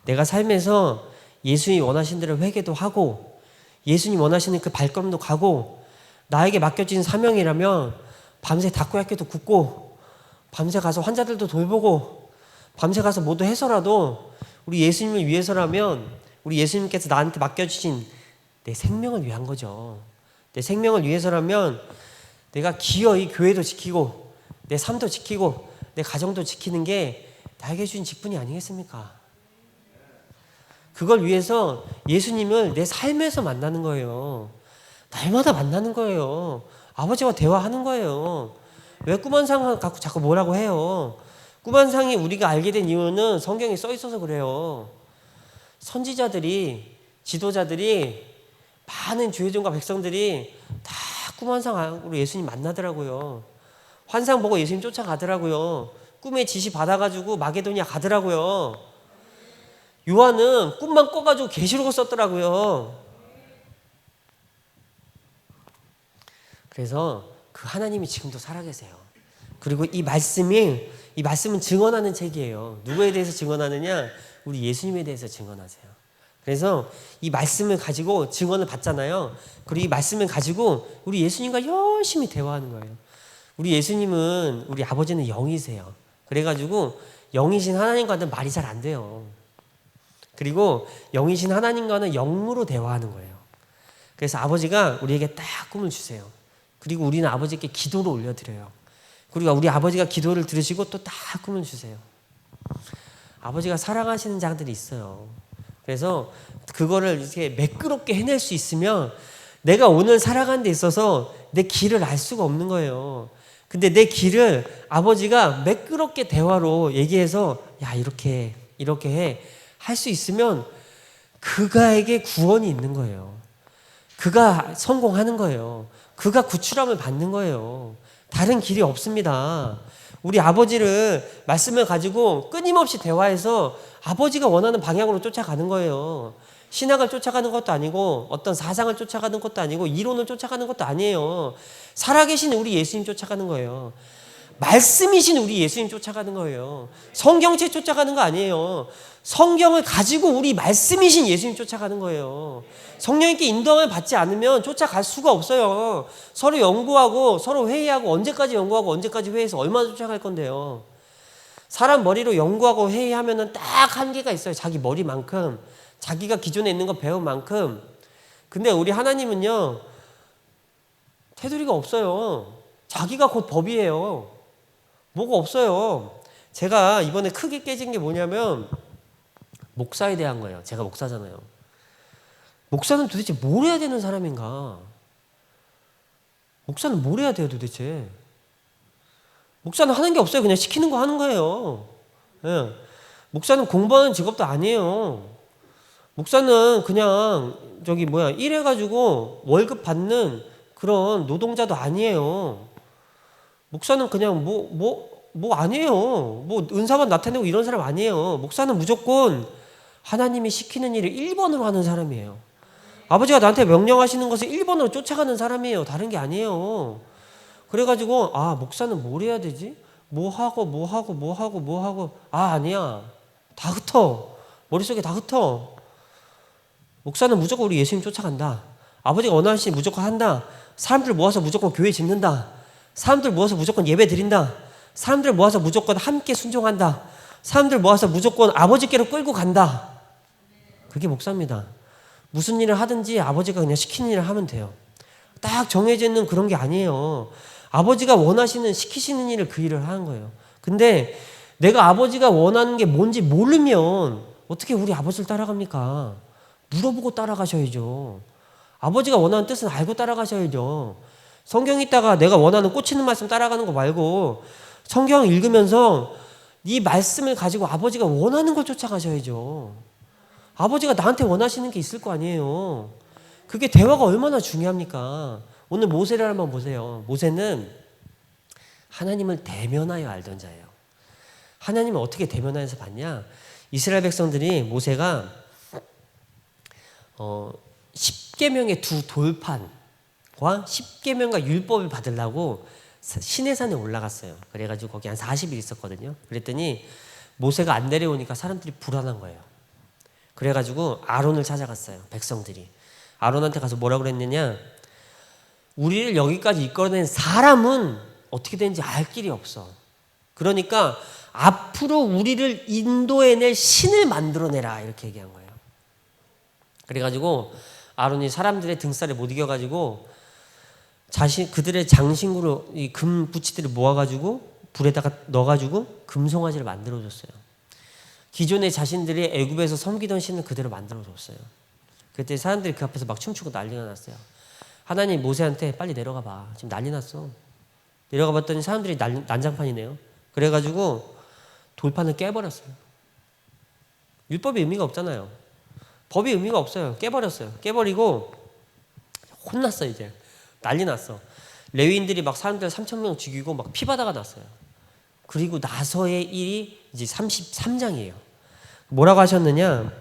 S1: 내가 삶에서 예수님이 원하신 대로 회개도 하고 예수님 원하시는 그 발걸음도 가고 나에게 맡겨진 사명이라면 밤새 다코야끼도 굽고 밤새 가서 환자들도 돌보고 밤새 가서 뭐도 해서라도 우리 예수님을 위해서라면 우리 예수님께서 나한테 맡겨주신 내 생명을 위한 거죠. 내 생명을 위해서라면 내가 기어이 교회도 지키고 내 삶도 지키고 내 가정도 지키는 게 나에게 주신 직분이 아니겠습니까? 그걸 위해서 예수님을 내 삶에서 만나는 거예요. 날마다 만나는 거예요. 아버지와 대화하는 거예요. 왜 꿈환상 갖고 자꾸 뭐라고 해요? 꿈환상이 우리가 알게 된 이유는 성경에 써 있어서 그래요. 선지자들이 지도자들이 많은 주회종과 백성들이 다 꿈환상으로 예수님 만나더라고요. 환상 보고 예수님 쫓아가더라고요. 꿈에 지시 받아가지고 마게도니아 가더라고요. 요한은 꿈만 꿔가지고 계시록을 썼더라고요. 그래서 그 하나님이 지금도 살아계세요. 그리고 이 말씀은 증언하는 책이에요. 누구에 대해서 증언하느냐? 우리 예수님에 대해서 증언하세요. 그래서 이 말씀을 가지고 증언을 받잖아요. 그리고 이 말씀을 가지고 우리 예수님과 열심히 대화하는 거예요. 우리 예수님은, 우리 아버지는 영이세요. 그래가지고 영이신 하나님과는 말이 잘 안 돼요. 그리고 영이신 하나님과는 영으로 대화하는 거예요. 그래서 아버지가 우리에게 딱 꿈을 주세요. 그리고 우리는 아버지께 기도를 올려드려요. 그리고 우리 아버지가 기도를 들으시고 또 딱 꿈을 주세요. 아버지가 사랑하시는 자들이 있어요. 그래서 그거를 이렇게 매끄럽게 해낼 수 있으면 내가 오늘 살아가는 데 있어서 내 길을 알 수가 없는 거예요. 근데 내 길을 아버지가 매끄럽게 대화로 얘기해서 야 이렇게 해 할 수 있으면 그가에게 구원이 있는 거예요. 그가 성공하는 거예요. 그가 구출함을 받는 거예요. 다른 길이 없습니다. 우리 아버지를 말씀을 가지고 끊임없이 대화해서 아버지가 원하는 방향으로 쫓아가는 거예요. 신학을 쫓아가는 것도 아니고 어떤 사상을 쫓아가는 것도 아니고 이론을 쫓아가는 것도 아니에요. 살아계신 우리 예수님 쫓아가는 거예요. 말씀이신 우리 예수님 쫓아가는 거예요. 성경책 쫓아가는 거 아니에요. 성경을 가지고 우리 말씀이신 예수님 쫓아가는 거예요. 성령님께 인도함을 받지 않으면 쫓아갈 수가 없어요. 서로 연구하고 서로 회의하고 언제까지 연구하고 언제까지 회의해서 얼마나 쫓아갈 건데요. 사람 머리로 연구하고 회의하면은 딱 한계가 있어요. 자기 머리만큼, 자기가 기존에 있는 거 배운 만큼. 근데 우리 하나님은요, 테두리가 없어요. 자기가 곧 법이에요. 뭐가 없어요. 제가 이번에 크게 깨진 게 뭐냐면 목사에 대한 거예요. 제가 목사잖아요. 목사는 도대체 뭘 해야 되는 사람인가? 목사는 뭘 해야 돼요 도대체? 목사는 하는 게 없어요. 그냥 시키는 거 하는 거예요. 네. 목사는 공부하는 직업도 아니에요. 목사는 그냥 일해가지고 월급 받는 그런 노동자도 아니에요. 목사는 그냥 아니에요. 은사만 나타내고 이런 사람 아니에요. 목사는 무조건 하나님이 시키는 일을 1번으로 하는 사람이에요. 아버지가 나한테 명령하시는 것을 1번으로 쫓아가는 사람이에요. 다른 게 아니에요. 그래가지고 목사는 뭘 해야 되지? 뭐 하고 아니야. 다 흩어. 머릿속에 다 흩어. 목사는 무조건 우리 예수님 쫓아간다. 아버지가 원하시니 무조건 한다. 사람들 모아서 무조건 교회 짓는다. 사람들 모아서 무조건 예배 드린다. 사람들 모아서 무조건 함께 순종한다. 사람들 모아서 무조건 아버지께로 끌고 간다. 그게 목사입니다. 무슨 일을 하든지 아버지가 그냥 시키는 일을 하면 돼요. 딱 정해져 있는 그런 게 아니에요. 아버지가 원하시는 시키시는 일을 그 일을 하는 거예요. 근데 내가 아버지가 원하는 게 뭔지 모르면 어떻게 우리 아버지를 따라갑니까? 물어보고 따라가셔야죠. 아버지가 원하는 뜻은 알고 따라가셔야죠. 성경 읽다가 내가 원하는 꽂히는 말씀 따라가는 거 말고 성경 읽으면서 이 말씀을 가지고 아버지가 원하는 걸 쫓아가셔야죠. 아버지가 나한테 원하시는 게 있을 거 아니에요. 그게 대화가 얼마나 중요합니까? 오늘 모세를 한번 보세요. 모세는 하나님을 대면하여 알던 자예요. 하나님을 어떻게 대면하여서 봤냐? 이스라엘 백성들이 모세가 10계명의 두 돌판과 10계명과 율법을 받으려고 시내산에 올라갔어요. 그래가지고 거기 한 40일 있었거든요. 그랬더니 모세가 안 내려오니까 사람들이 불안한 거예요. 그래가지고 아론을 찾아갔어요. 백성들이. 아론한테 가서 뭐라고 그랬느냐? 우리를 여기까지 이끌어낸 사람은 어떻게 되는지 알 길이 없어. 그러니까 앞으로 우리를 인도해낼 신을 만들어내라, 이렇게 얘기한 거예요. 그래가지고 아론이 사람들의 등살에 못 이겨가지고 그들의 장신구로 이 금 부치들을 모아가지고 불에다가 넣어가지고 금송아지를 만들어줬어요. 기존에 자신들이 애굽에서 섬기던 신을 그대로 만들어줬어요. 그때 사람들이 그 앞에서 막 춤추고 난리가 났어요. 하나님 모세한테 빨리 내려가 봐. 지금 난리 났어. 내려가 봤더니 사람들이 난장판이네요. 그래가지고 돌판을 깨버렸어요. 율법의 의미가 없잖아요. 법이 의미가 없어요. 깨버렸어요. 깨버리고 혼났어. 이제 난리 났어. 레위인들이 막 사람들 3,000명 죽이고 막 피바다가 났어요. 그리고 나서의 일이 이제 33장이에요. 뭐라고 하셨느냐?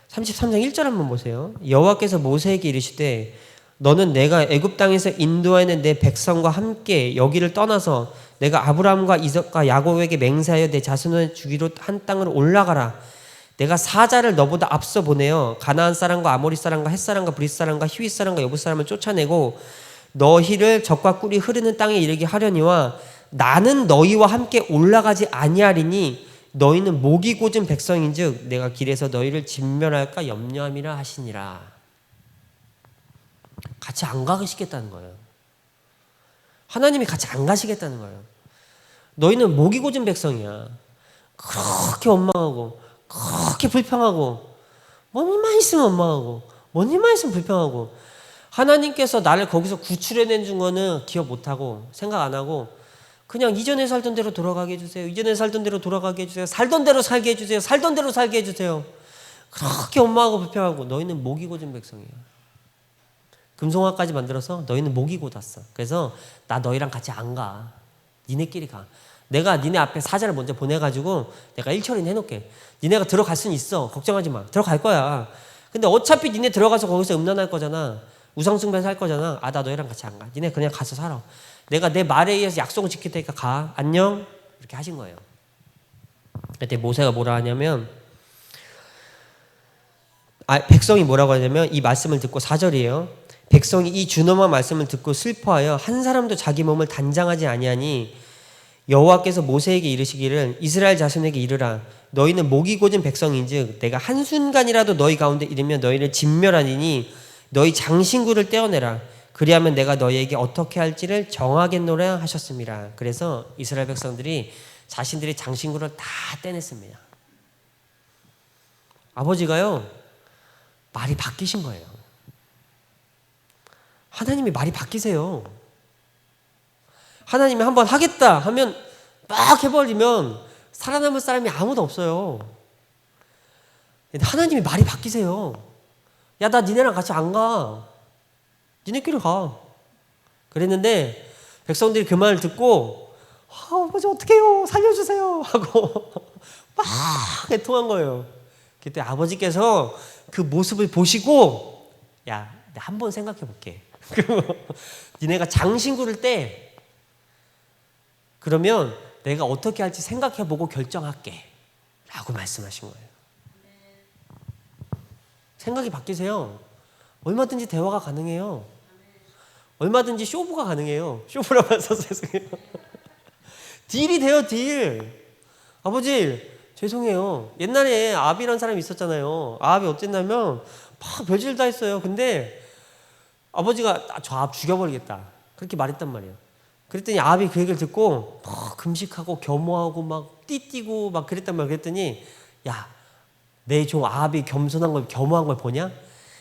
S1: 33장 1절 한번 보세요. 여호와께서 모세에게 이르시되 너는 내가 애굽 땅에서 인도하는 내 백성과 함께 여기를 떠나서 내가 아브라함과 이삭과 야곱에게 맹세하여 내 자손을 주기로 한 땅으로 올라가라. 내가 사자를 너보다 앞서 보내어 가나안 사람과 아모리 사람과 헷 사람과 브릿 사람과 히윗 사람과 여부 사람을 쫓아내고 너희를 적과 꿀이 흐르는 땅에 이르게 하려니와 나는 너희와 함께 올라가지 아니하리니 너희는 목이 고진 백성인즉 내가 길에서 너희를 진멸할까 염려함이라 하시니라. 같이 안 가시겠다는 거예요. 하나님이 같이 안 가시겠다는 거예요. 너희는 목이 고진 백성이야. 그렇게 원망하고 그렇게 불평하고 뭔 일만 있으면 원망하고 뭔 일만 있으면 불평하고 하나님께서 나를 거기서 구출해낸 거는 기억 못하고 생각 안 하고 그냥 이전에 살던 대로 돌아가게 해주세요. 이전에 살던 대로 돌아가게 해주세요. 살던 대로 살게 해주세요. 살던 대로 살게 해주세요. 그렇게 원망하고 불평하고 너희는 목이 고진 백성이야. 금송아까지 만들어서 너희는 목이 곧았어. 그래서 나 너희랑 같이 안 가. 니네끼리 가. 내가 니네 앞에 사자를 먼저 보내가지고 내가 일처리는 해놓게. 니네가 들어갈 수는 있어. 걱정하지 마. 들어갈 거야. 근데 어차피 니네 들어가서 거기서 음란할 거잖아. 우상숭배해서 할 거잖아. 아, 나 너희랑 같이 안 가. 니네 그냥 가서 살아. 내가 내 말에 의해서 약속을 지킬 테니까 가. 안녕. 이렇게 하신 거예요. 그때 모세가 뭐라 하냐면 백성이 뭐라고 하냐면 이 말씀을 듣고 4절이에요. 백성이 이 준엄한 말씀을 듣고 슬퍼하여 한 사람도 자기 몸을 단장하지 아니하니 여호와께서 모세에게 이르시기를 이스라엘 자손에게 이르라 너희는 목이 고진 백성인즉 내가 한순간이라도 너희 가운데 이르면 너희를 진멸하니니 너희 장신구를 떼어내라 그리하면 내가 너희에게 어떻게 할지를 정하겠노라 하셨습니다. 그래서 이스라엘 백성들이 자신들의 장신구를 다 떼냈습니다. 아버지가요 말이 바뀌신 거예요. 하나님이 말이 바뀌세요. 하나님이 한번 하겠다 하면 막 해버리면 살아남을 사람이 아무도 없어요. 하나님이 말이 바뀌세요. 야, 나 니네랑 같이 안 가. 니네끼리 가. 그랬는데 백성들이 그 말을 듣고 아버지 어떡해요 살려주세요 하고 막 애통한 거예요. 그때 아버지께서 그 모습을 보시고 야, 한번 생각해 볼게. 니네가 장신구를 떼. 그러면 내가 어떻게 할지 생각해보고 결정할게. 라고 말씀하신 거예요. 생각이 바뀌세요. 얼마든지 대화가 가능해요. 얼마든지 쇼부가 가능해요. 쇼부라고 해서 죄송해요. 딜이 돼요, 딜. 아버지, 죄송해요. 옛날에 아합이라는 사람이 있었잖아요. 아합이 어땠냐면 막 별짓을 다 했어요. 근데 아버지가 저 아합 죽여버리겠다. 그렇게 말했단 말이에요. 그랬더니 아합이 그 얘기를 듣고 금식하고 겸허하고 막 띠뛰고 막 그랬단 말이야. 그랬더니 야, 내 종 아합이 겸손한 걸 겸허한 걸 보냐?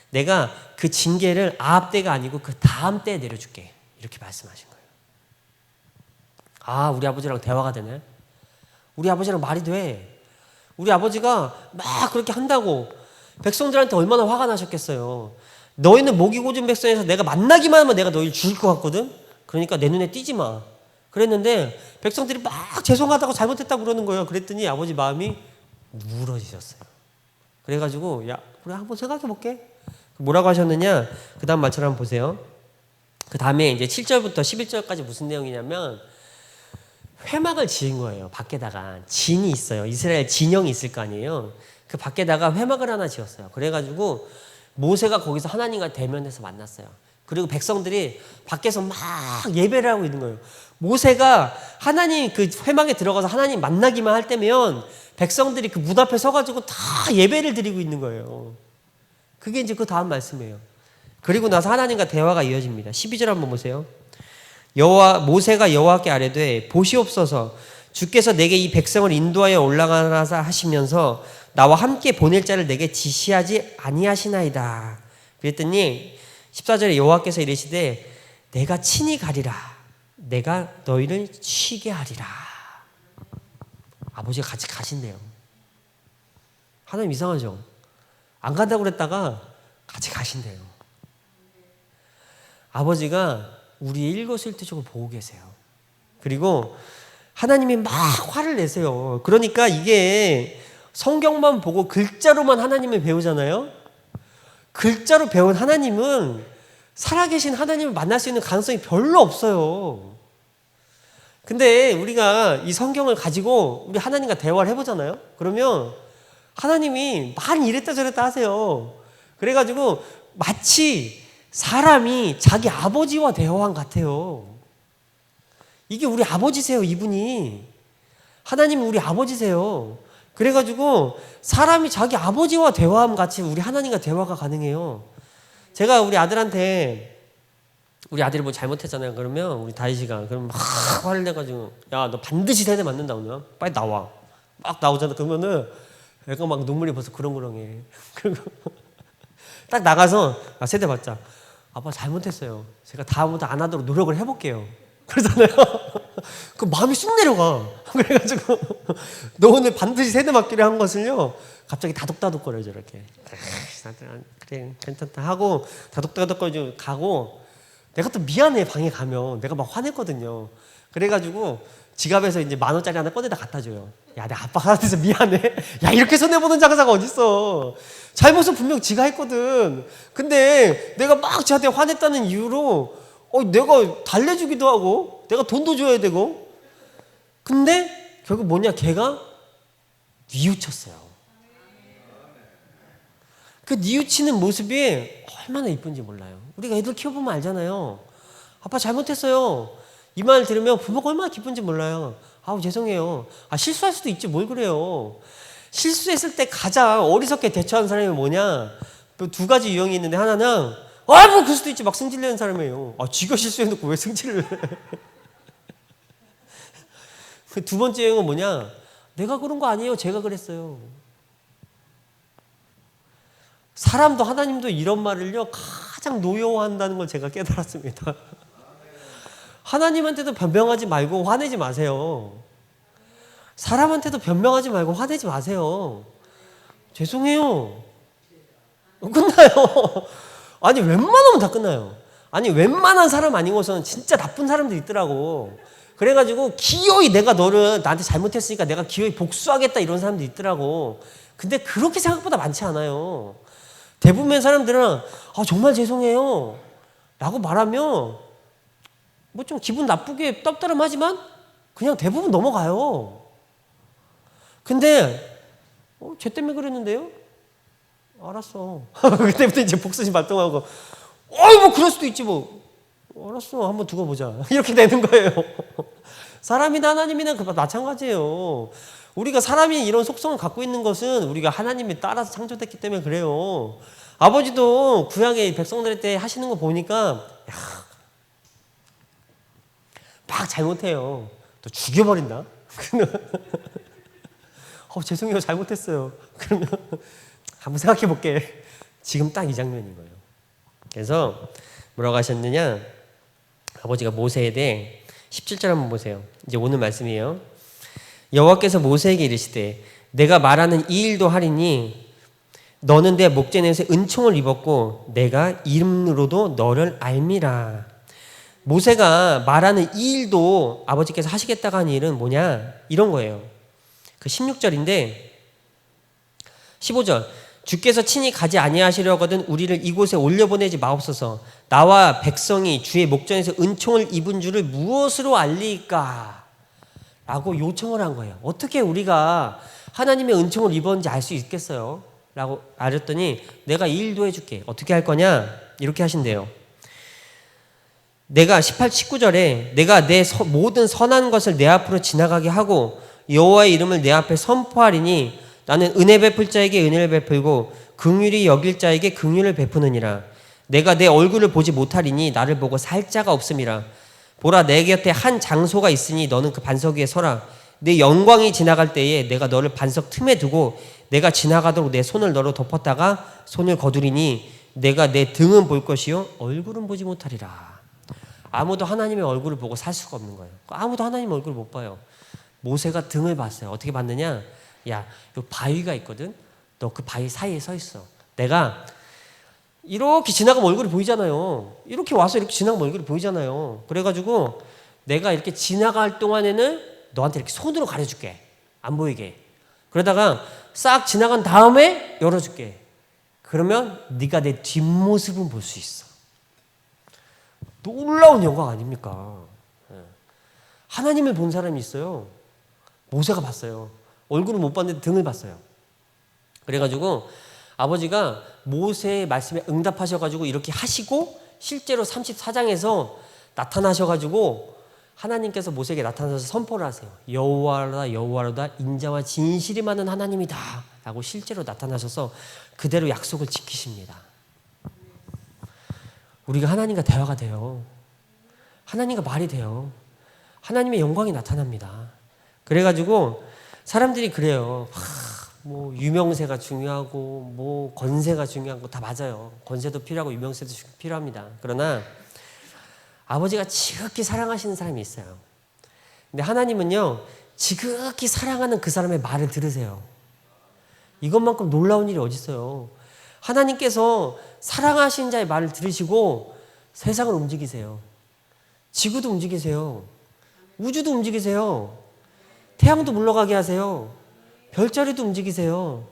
S1: 내가 그 징계를 아합 때가 아니고 그 다음 때에 내려줄게. 이렇게 말씀하신 거예요. 아, 우리 아버지랑 대화가 되네. 우리 아버지랑 말이 돼. 우리 아버지가 막 그렇게 한다고 백성들한테 얼마나 화가 나셨겠어요. 너희는 목이 고진 백성에서 내가 만나기만 하면 내가 너희를 죽일 것 같거든. 그러니까 내 눈에 띄지 마. 그랬는데 백성들이 막 죄송하다고 잘못했다고 그러는 거예요. 그랬더니 아버지 마음이 누러지셨어요. 그래가지고 야, 우리 한번 생각해 볼게. 뭐라고 하셨느냐? 그 다음 말처럼 한번 보세요. 그 다음에 이제 7절부터 11절까지 무슨 내용이냐면 회막을 지은 거예요. 밖에다가 진이 있어요. 이스라엘 진영이 있을 거 아니에요. 그 밖에다가 회막을 하나 지었어요. 그래가지고 모세가 거기서 하나님과 대면해서 만났어요. 그리고 백성들이 밖에서 막 예배를 하고 있는 거예요. 모세가 하나님 그 회막에 들어가서 하나님 만나기만 할 때면 백성들이 그 문 앞에 서가지고 다 예배를 드리고 있는 거예요. 그게 이제 그 다음 말씀이에요. 그리고 나서 하나님과 대화가 이어집니다. 12절 한번 보세요. 모세가 여호와께 아뢰되 보시옵소서 주께서 내게 이 백성을 인도하여 올라가라 하시면서 나와 함께 보낼 자를 내게 지시하지 아니하시나이다. 그랬더니 14절에 여호와께서 이르시되 내가 친히 가리라. 내가 너희를 쉬게 하리라. 아버지가 같이 가신대요. 하나님 이상하죠? 안 간다고 그랬다가 같이 가신대요. 아버지가 우리의 일거수일투족을 보고 계세요. 그리고 하나님이 막 화를 내세요. 그러니까 이게 성경만 보고 글자로만 하나님을 배우잖아요. 글자로 배운 하나님은 살아계신 하나님을 만날 수 있는 가능성이 별로 없어요. 근데 우리가 이 성경을 가지고 우리 하나님과 대화를 해보잖아요. 그러면 하나님이 많이 이랬다 저랬다 하세요. 그래가지고 마치 사람이 자기 아버지와 대화한 같아요. 이게 우리 아버지세요, 이분이. 하나님은 우리 아버지세요. 그래가지고 사람이 자기 아버지와 대화함 같이 우리 하나님과 대화가 가능해요. 제가 우리 아들한테 우리 아들이 뭐 잘못했잖아요. 그러면 우리 다윗이가 그럼 막 화를 내가지고 야, 너 반드시 세대 맞는다 오늘. 빨리 나와. 막 나오잖아. 그러면은 애가 막 눈물이 벌써 그렁그렁해. 그리고 딱 나가서 세대 맞자. 아빠 잘못했어요. 제가 다음부터 안 하도록 노력을 해볼게요. 그러잖아요. 그 마음이 쑥 내려가. 그래가지고 너 오늘 반드시 세대 맞기로 한 것을요. 갑자기 다독다독거려요 저렇게. 그래 괜찮다 하고 다독다독거리고 가고 내가 또 미안해 방에 가면 내가 막 화냈거든요. 그래가지고 지갑에서 이제 10,000원짜리 하나 꺼내다 갖다 줘요. 야, 내 아빠가 나한테서 미안해. 야, 이렇게 손해보는 장사가 어딨어. 잘못은 분명 지가 했거든. 근데 내가 막 지한테 화냈다는 이유로 내가 달래주기도 하고 내가 돈도 줘야 되고 근데 결국 뭐냐 걔가 뉘우쳤어요. 그 뉘우치는 모습이 얼마나 이쁜지 몰라요. 우리가 애들 키워보면 알잖아요. 아빠 잘못했어요. 이 말 들으면 부모가 얼마나 기쁜지 몰라요. 아우 죄송해요. 실수할 수도 있지 뭘 그래요. 실수했을 때 가장 어리석게 대처하는 사람이 뭐냐. 또 두 가지 유형이 있는데 하나는 뭐 그럴 수도 있지 막 승질내는 사람이에요. 지가 실수해놓고 왜 승질을 해. 두 번째 유형은 뭐냐. 내가 그런 거 아니에요. 제가 그랬어요. 사람도 하나님도 이런 말을요 가장 노여워한다는 걸 제가 깨달았습니다. 하나님한테도 변명하지 말고 화내지 마세요. 사람한테도 변명하지 말고 화내지 마세요. 죄송해요. 끝나요. 아니 웬만하면 다 끝나요. 아니 웬만한 사람 아니고서는 진짜 나쁜 사람들 있더라고. 그래가지고 기어이 내가 너를 나한테 잘못했으니까 내가 기어이 복수하겠다 이런 사람도 있더라고. 근데 그렇게 생각보다 많지 않아요. 대부분의 사람들은 정말 죄송해요 라고 말하면 뭐 좀 기분 나쁘게 떡다름하지만 그냥 대부분 넘어가요. 근데 쟤 때문에 그랬는데요? 알았어. 그때부터 이제 복수심 발동하고 뭐 그럴 수도 있지 뭐. 알았어 한번 두고 보자. 이렇게 되는 거예요. 사람이나 하나님이나 마찬가지예요. 우리가 사람이 이런 속성을 갖고 있는 것은 우리가 하나님이 따라서 창조됐기 때문에 그래요. 아버지도 구약의 백성들한테 하시는 거 보니까 막 잘못해요. 또 죽여버린다. 죄송해요. 잘못했어요. 그러면 한번 생각해 볼게. 지금 딱 이 장면인 거예요. 그래서 뭐라고 하셨느냐? 아버지가 모세에 대해 17절 한번 보세요. 이제 오늘 말씀이에요. 여호와께서 모세에게 이르시되 내가 말하는 이 일도 하리니 너는 내 목전에서 은총을 입었고 내가 이름으로도 너를 알미라. 모세가 말하는 이 일도 아버지께서 하시겠다고 한 일은 뭐냐? 이런 거예요. 그 16절인데 15절 주께서 친히 가지 아니하시려거든 우리를 이곳에 올려보내지 마옵소서. 나와 백성이 주의 목전에서 은총을 입은 줄을 무엇으로 알리까? 라고 요청을 한 거예요. 어떻게 우리가 하나님의 은총을 입었는지 알 수 있겠어요? 라고 알았더니 내가 이 일도 해줄게. 어떻게 할 거냐? 이렇게 하신대요. 내가 19절에 내가 내 모든 선한 것을 내 앞으로 지나가게 하고 여호와의 이름을 내 앞에 선포하리니 나는 은혜 베풀 자에게 은혜를 베풀고 긍휼히 여길 자에게 긍휼을 베푸느니라. 내가 내 얼굴을 보지 못하리니 나를 보고 살 자가 없음이라. 보라 내 곁에 한 장소가 있으니 너는 그 반석 위에 서라. 내 영광이 지나갈 때에 내가 너를 반석 틈에 두고 내가 지나가도록 내 손을 너로 덮었다가 손을 거두리니 내가 내 등은 볼 것이요 얼굴은 보지 못하리라. 아무도 하나님의 얼굴을 보고 살 수가 없는 거예요. 아무도 하나님의 얼굴을 못 봐요. 모세가 등을 봤어요. 어떻게 봤느냐? 야, 요 바위가 있거든. 너 그 바위 사이에 서 있어. 내가 이렇게 지나가면 얼굴이 보이잖아요. 이렇게 와서 이렇게 지나가면 얼굴이 보이잖아요. 그래가지고 내가 이렇게 지나갈 동안에는 너한테 이렇게 손으로 가려줄게. 안 보이게. 그러다가 싹 지나간 다음에 열어줄게. 그러면 네가 내 뒷모습은 볼 수 있어. 놀라운 영광 아닙니까? 하나님을 본 사람이 있어요. 모세가 봤어요. 얼굴은 못 봤는데 등을 봤어요. 그래가지고 아버지가 모세의 말씀에 응답하셔가지고 이렇게 하시고 실제로 34장에서 나타나셔가지고 하나님께서 모세에게 나타나셔서 선포를 하세요. 여호와로다 여호와로다 인자와 진실이 많은 하나님이다 라고 실제로 나타나셔서 그대로 약속을 지키십니다. 우리가 하나님과 대화가 돼요. 하나님과 말이 돼요. 하나님의 영광이 나타납니다. 그래가지고 사람들이 그래요. 뭐 유명세가 중요하고 뭐 권세가 중요한 거 다 맞아요. 권세도 필요하고 유명세도 필요합니다. 그러나 아버지가 지극히 사랑하시는 사람이 있어요. 근데 하나님은요 지극히 사랑하는 그 사람의 말을 들으세요. 이것만큼 놀라운 일이 어디 있어요. 하나님께서 사랑하시는 자의 말을 들으시고 세상을 움직이세요. 지구도 움직이세요. 우주도 움직이세요. 태양도 물러가게 하세요. 별자리도 움직이세요.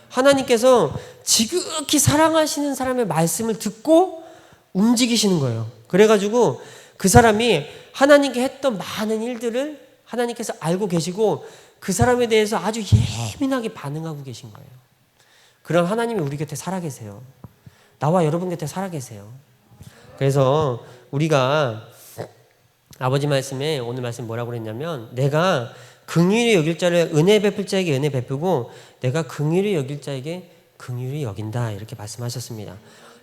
S1: 하나님께서 지극히 사랑하시는 사람의 말씀을 듣고 움직이시는 거예요. 그래가지고 그 사람이 하나님께 했던 많은 일들을 하나님께서 알고 계시고 그 사람에 대해서 아주 예민하게 반응하고 계신 거예요. 그런 하나님이 우리 곁에 살아계세요. 나와 여러분 곁에 살아계세요. 그래서 우리가 아버지 말씀에 오늘 말씀 뭐라고 그랬냐면 내가 긍휼히 여길 자를 은혜 베풀 자에게 은혜 베푸고 내가 긍휼히 여길 자에게 긍휼히 여긴다 이렇게 말씀하셨습니다.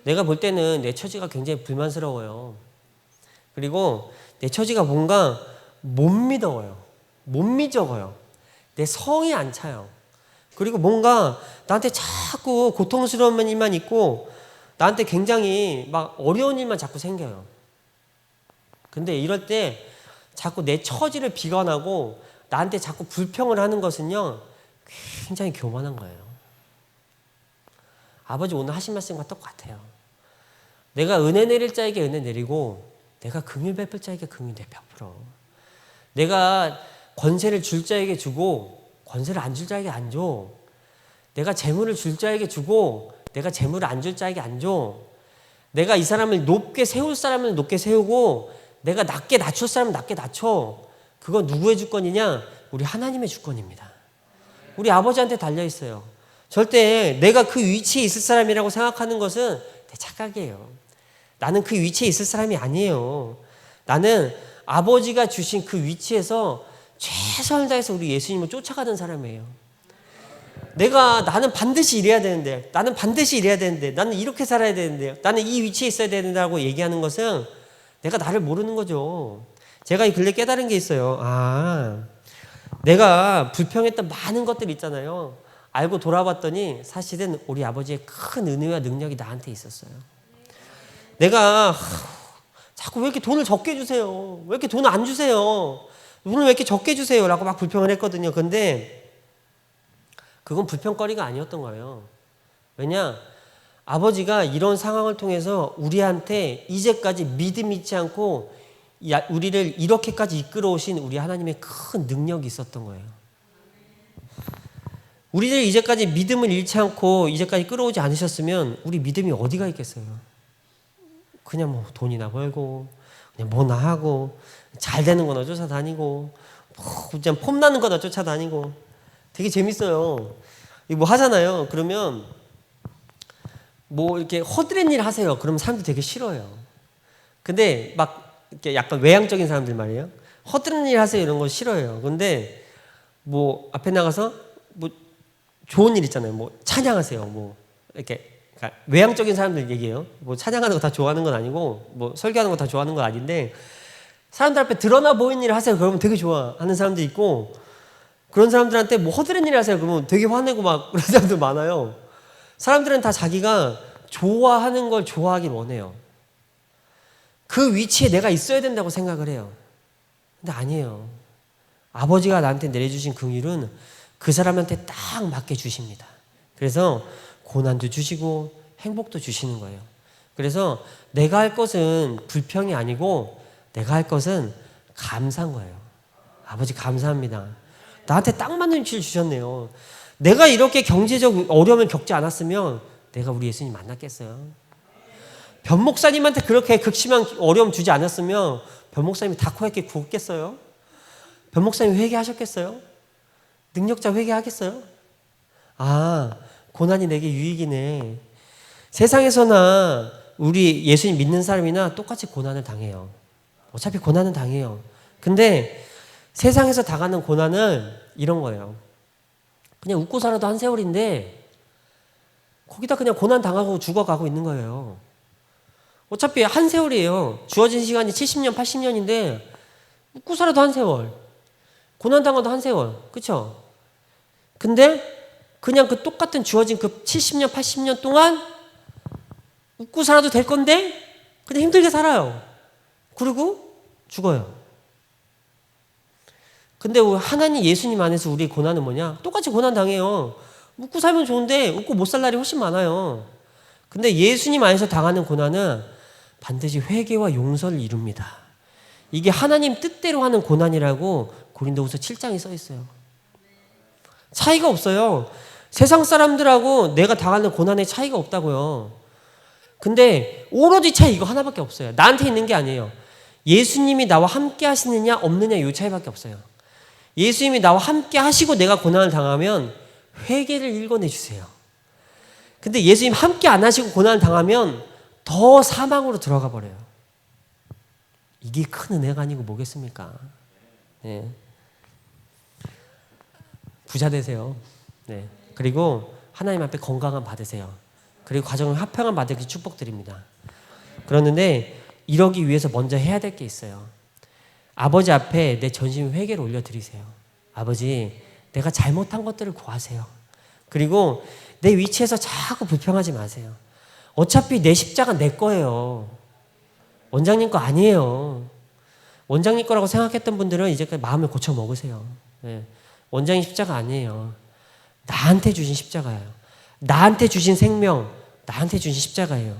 S1: 내가 볼 때는 내 처지가 굉장히 불만스러워요. 그리고 내 처지가 뭔가 못 믿어요. 못 믿어요. 내 성이 안 차요. 그리고 뭔가 나한테 자꾸 고통스러운 일만 있고 나한테 굉장히 막 어려운 일만 자꾸 생겨요. 근데 이럴 때 자꾸 내 처지를 비관하고 나한테 자꾸 불평을 하는 것은요 굉장히 교만한 거예요. 아버지 오늘 하신 말씀과 똑같아요. 내가 은혜 내릴 자에게 은혜 내리고 내가 긍휼 베풀 자에게 긍휼 베풀어. 내가 권세를 줄 자에게 주고 권세를 안 줄 자에게 안 줘. 내가 재물을 줄 자에게 주고 내가 재물을 안 줄 자에게 안 줘. 내가 이 사람을 높게 세울 사람을 높게 세우고 내가 낮게 낮출 사람을 낮게 낮춰. 그건 누구의 주권이냐? 우리 하나님의 주권입니다. 우리 아버지한테 달려있어요. 절대 내가 그 위치에 있을 사람이라고 생각하는 것은 내 착각이에요. 나는 그 위치에 있을 사람이 아니에요. 나는 아버지가 주신 그 위치에서 최선을 다해서 우리 예수님을 쫓아가는 사람이에요. 나는 반드시 이래야 되는데, 나는 반드시 이래야 되는데, 나는 이렇게 살아야 되는데, 나는 이 위치에 있어야 된다고 얘기하는 것은 내가 나를 모르는 거죠. 제가 이 근래 깨달은 게 있어요. 내가 불평했던 많은 것들 있잖아요. 알고 돌아봤더니 사실은 우리 아버지의 큰 은혜와 능력이 나한테 있었어요. 내가 자꾸 왜 이렇게 돈을 적게 주세요? 왜 이렇게 돈을 안 주세요? 돈을 왜 이렇게 적게 주세요? 라고 막 불평을 했거든요. 근데 그건 불평거리가 아니었던 거예요. 왜냐? 아버지가 이런 상황을 통해서 우리한테 이제까지 믿음 잊지 않고 우리를 이렇게까지 이끌어 오신 우리 하나님의 큰 능력이 있었던 거예요. 우리를 이제까지 믿음을 잃지 않고 이제까지 끌어오지 않으셨으면 우리 믿음이 어디가 있겠어요? 그냥 뭐 돈이나 벌고 그냥 뭐나 하고 잘 되는 거나 쫓아다니고 그냥 폼나는 거나 쫓아다니고 되게 재밌어요. 뭐 하잖아요. 그러면 뭐 이렇게 허드렛 일 하세요. 그러면 사람들이 되게 싫어요. 근데 막 이렇게 약간 외향적인 사람들 말이에요. 허드렛 일 하세요. 이런 거 싫어해요. 근데 뭐 앞에 나가서 뭐 좋은 일 있잖아요. 뭐 찬양하세요. 뭐 이렇게 그러니까 외향적인 사람들 얘기해요. 뭐 찬양하는 거 다 좋아하는 건 아니고 뭐 설교하는 거 다 좋아하는 건 아닌데 사람들 앞에 드러나 보이는 일을 하세요. 그러면 되게 좋아하는 사람도 있고 그런 사람들한테 뭐 허드렛 일 하세요. 그러면 되게 화내고 막 그런 사람들 많아요. 사람들은 다 자기가 좋아하는 걸 좋아하길 원해요. 그 위치에 내가 있어야 된다고 생각을 해요. 근데 아니에요. 아버지가 나한테 내려주신 긍휼은 그 사람한테 딱 맞게 주십니다. 그래서 고난도 주시고 행복도 주시는 거예요. 그래서 내가 할 것은 불평이 아니고 내가 할 것은 감사한 거예요. 아버지 감사합니다. 나한테 딱 맞는 위치를 주셨네요. 내가 이렇게 경제적 어려움을 겪지 않았으면 내가 우리 예수님 만났겠어요? 변 목사님한테 그렇게 극심한 어려움 주지 않았으면 변 목사님이 다코야끼 구웠겠어요? 변 목사님 회개하셨겠어요? 능력자 회개하겠어요? 고난이 내게 유익이네. 세상에서나 우리 예수님 믿는 사람이나 똑같이 고난을 당해요. 어차피 고난은 당해요. 근데 세상에서 당하는 고난은 이런 거예요. 그냥 웃고 살아도 한 세월인데 거기다 그냥 고난 당하고 죽어가고 있는 거예요. 어차피 한 세월이에요. 주어진 시간이 70년, 80년인데 웃고 살아도 한 세월. 고난 당하도 한 세월. 그렇죠? 근데 그냥 그 똑같은 주어진 그 70년, 80년 동안 웃고 살아도 될 건데 그냥 힘들게 살아요. 그리고 죽어요. 근데 하나님 예수님 안에서 우리 고난은 뭐냐? 똑같이 고난 당해요. 웃고 살면 좋은데 웃고 못 살 날이 훨씬 많아요. 근데 예수님 안에서 당하는 고난은 반드시 회개와 용서를 이룹니다. 이게 하나님 뜻대로 하는 고난이라고 고린도후서 7장에 써 있어요. 차이가 없어요. 세상 사람들하고 내가 당하는 고난의 차이가 없다고요. 근데 오로지 차이 이거 하나밖에 없어요. 나한테 있는 게 아니에요. 예수님이 나와 함께 하시느냐 없느냐 이 차이밖에 없어요. 예수님이 나와 함께 하시고 내가 고난을 당하면 회개를 일궈내 주세요. 근데 예수님 함께 안 하시고 고난을 당하면 더 사망으로 들어가 버려요. 이게 큰 은혜가 아니고 뭐겠습니까? 네. 부자 되세요. 네. 그리고 하나님 앞에 건강함 받으세요. 그리고 가정을 화평함 받으기 축복드립니다. 그러는데 이러기 위해서 먼저 해야 될 게 있어요. 아버지 앞에 내 전심 회개를 올려드리세요. 아버지, 내가 잘못한 것들을 고하세요. 그리고 내 위치에서 자꾸 불평하지 마세요. 어차피 내 십자가 내 거예요. 원장님 거 아니에요. 원장님 거라고 생각했던 분들은 이제까지 마음을 고쳐 먹으세요. 네. 원장님 십자가 아니에요. 나한테 주신 십자가예요. 나한테 주신 생명, 나한테 주신 십자가예요.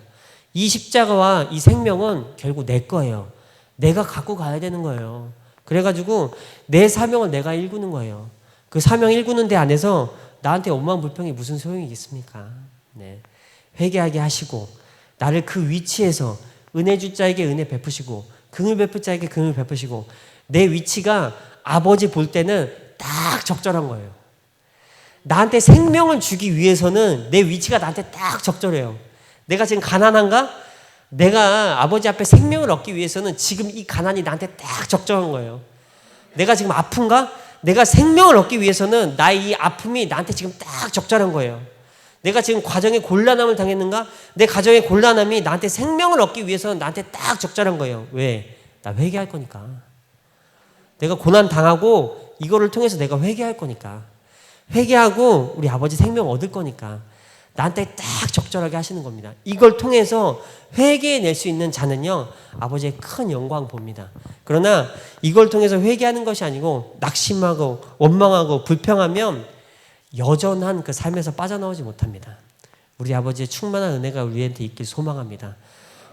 S1: 이 십자가와 이 생명은 결국 내 거예요. 내가 갖고 가야 되는 거예요. 그래가지고 내 사명을 내가 일구는 거예요. 그 사명 일구는 데 안에서 나한테 원망 불평이 무슨 소용이 있겠습니까? 네. 회개하게 하시고 나를 그 위치에서 은혜 줄 자에게 은혜 베푸시고 긍휼 베풀 자에게 긍휼 베푸시고 내 위치가 아버지 볼 때는 딱 적절한 거예요. 나한테 생명을 주기 위해서는 내 위치가 나한테 딱 적절해요. 내가 지금 가난한가? 내가 아버지 앞에 생명을 얻기 위해서는 지금 이 가난이 나한테 딱 적절한 거예요. 내가 지금 아픈가? 내가 생명을 얻기 위해서는 나의 이 아픔이 나한테 지금 딱 적절한 거예요. 내가 지금 과정에 곤란함을 당했는가? 내 가정의 곤란함이 나한테 생명을 얻기 위해서는 나한테 딱 적절한 거예요. 왜? 나 회개할 거니까. 내가 고난 당하고 이거를 통해서 내가 회개할 거니까. 회개하고 우리 아버지 생명 얻을 거니까. 나한테 딱 적절하게 하시는 겁니다. 이걸 통해서 회개해낼 수 있는 자는요, 아버지의 큰 영광 봅니다. 그러나 이걸 통해서 회개하는 것이 아니고 낙심하고 원망하고 불평하면 여전한 그 삶에서 빠져나오지 못합니다. 우리 아버지의 충만한 은혜가 우리한테 있길 소망합니다.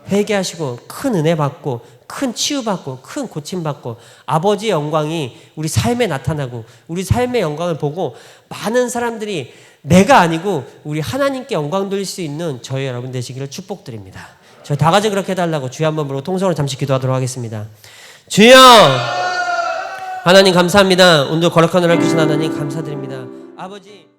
S1: 회개하시고 큰 은혜 받고 큰 치유 받고 큰 고침 받고 아버지의 영광이 우리 삶에 나타나고 우리 삶의 영광을 보고 많은 사람들이 내가 아니고 우리 하나님께 영광 돌릴 수 있는 저희 여러분 되시기를 축복드립니다. 저희 다 같이 그렇게 해달라고 주여 한번 부르고 통성으로 잠시 기도하도록 하겠습니다. 주여! 하나님 감사합니다. 오늘도 거룩한 은혜를 주신 하나님 감사드립니다. 아버지